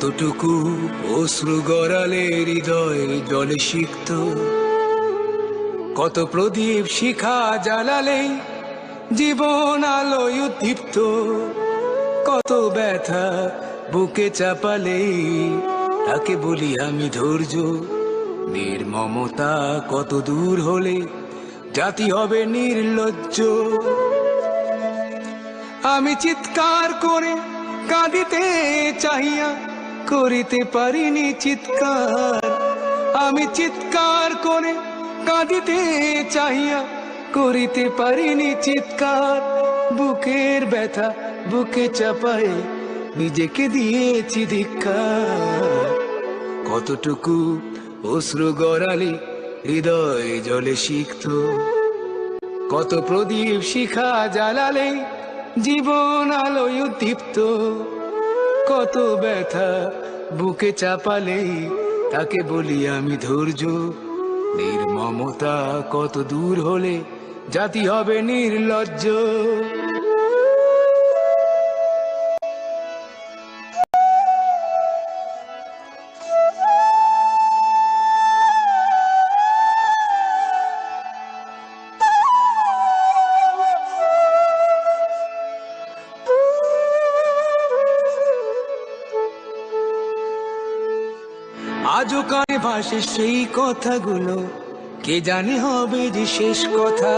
কতটুকু অশ্রু গড়ালে হৃদয় জলে সিক্ত, কত প্রদীপ শিখা জ্বালালে জীবন আলোয় উদ্দীপ্ত, কত ব্যথা বুকে চাপালে তাকে বলি আমি ধৈর্য। নির্মমতা কত দূর হলে জাতি হবে নির্লজ্জ। আমি চিৎকার করে কাঁদিতে চাহিয়া করিতে পারিনি চিৎকার। আমি চিৎকার করে কাঁদিতে চাহিয়া করিতে পারিনি চিৎকার। বুকের ব্যথা বুকে চাপায়ে নিজেকে দিয়েছি ধিক্কার। কতটুকু অশ্রু গড়ালে হৃদয় জলে সিক্ত, কত প্রদীপ শিখা জ্বালালে জীবন আলোয় উদ্দীপ্ত, কত ব্যথা বুকে চাপালে তাকে বলি আমি ধৈর্য। নির্মমতা কত দূর হলে জাতি হবে নির্লজ্জ। আজও কানে ভাসে সেই কথাগুলো, কে জানে হবে যে শেষ কথা।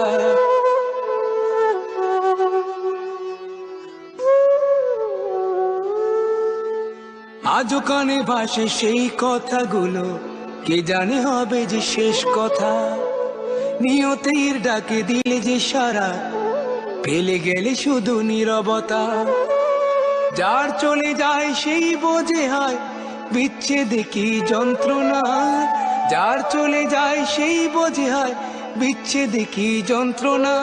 আজও কানে ভাসে সেই কথাগুলো, কে জানে হবে যে শেষ কথা। নিয়তির ডাকে দিলে যে সারা, ফেলে গেলে শুধু নীরবতা। যার চলে যায় সেই বোঝে হয় বিচ্ছেদে কি যন্ত্রণা। যার চলে যায় সেই বোঝে হয় বিচ্ছেদে কি যন্ত্রণা।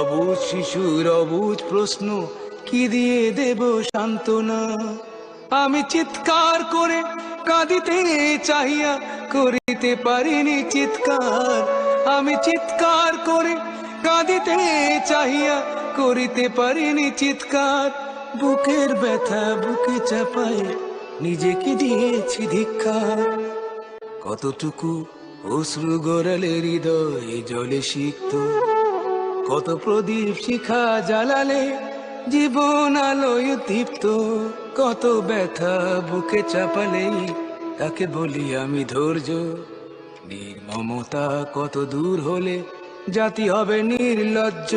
অবুঝ শিশুর অবুঝ প্রশ্ন, কি দিয়ে দেব সান্ত্বনা। আমি চিৎকার করে কাঁদিতে চাহিয়া করিতে পারিনি চিৎকার। আমি চিৎকার করে কাঁদিতে চাহিয়া করিতে পারিনি চিৎকার। বুকের ব্যথা বুকে চাপায় নিজেকে দিয়েছি ধিক্কার। কতটুকু অশ্রু গড়ালে হৃদয় জলে সিক্ত, কত প্রদীপ শিখা জ্বালালে জীবন আলোয় উদ্দীপ্ত, কত ব্যথা বুকে চাপালে তাকে বলি আমি ধৈর্য। নির্মমতা কত দূর হলে জাতি হবে নির্লজ্জ।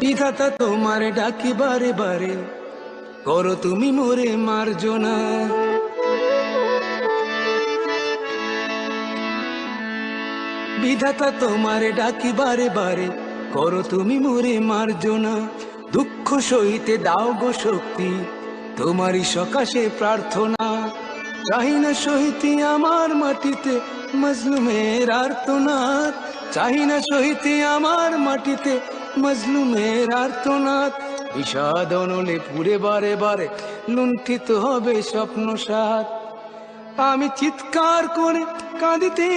বিধাতা তোমার ডাকি বারে বারে, করো তুমি মোরে মার্জনা। বিধাতা তোমার ডাকি বারে বারে, করো তুমি মোরে মার্জনা। দুঃখ সইতে দাও গো শক্তি, তোমারই সকাশে প্রার্থনা। চাহি না সইতে আমার মাটিতে মজলুমের আর্তনাদ। চাহি না সইতে আমার মাটিতে মজলুমের আর্তনাদ। বিষাদ অনলে পুরে বারে বারে লুণ্ঠিত হবে স্বপ্ন সাথ। আমি চিৎকার করে কাঁদিতে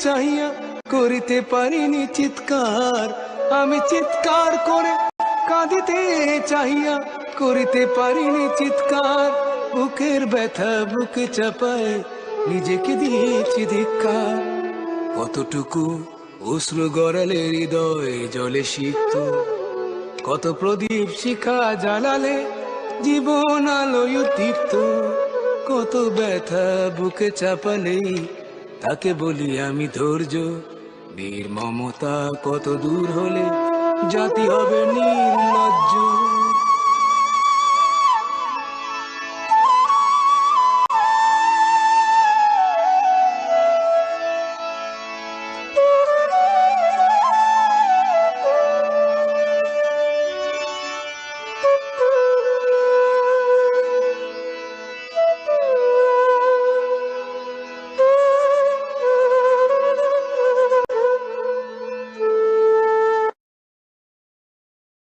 চাহিয়া করিতে পারিনি চিৎকার। আমি চিৎকার করে কাঁদিতে চাহিয়া করিতে পারিনি চিৎকার। বুকের ব্যথা বুকে চাপায় নিজেকে দিয়েছি ধিক্কার। কতটুকু অশ্রু গড়ালে হৃদয় জলে সিক্ত, কত প্রদীপ শিখা জ্বালালে জীবন আলোয় উদ্দীপ্ত, কত ব্যথা বুকে চাপালে তাকে বলি আমি ধৈর্য। নির্মমতা কত দূর হলে জাতি হবে নির্লজ্জ।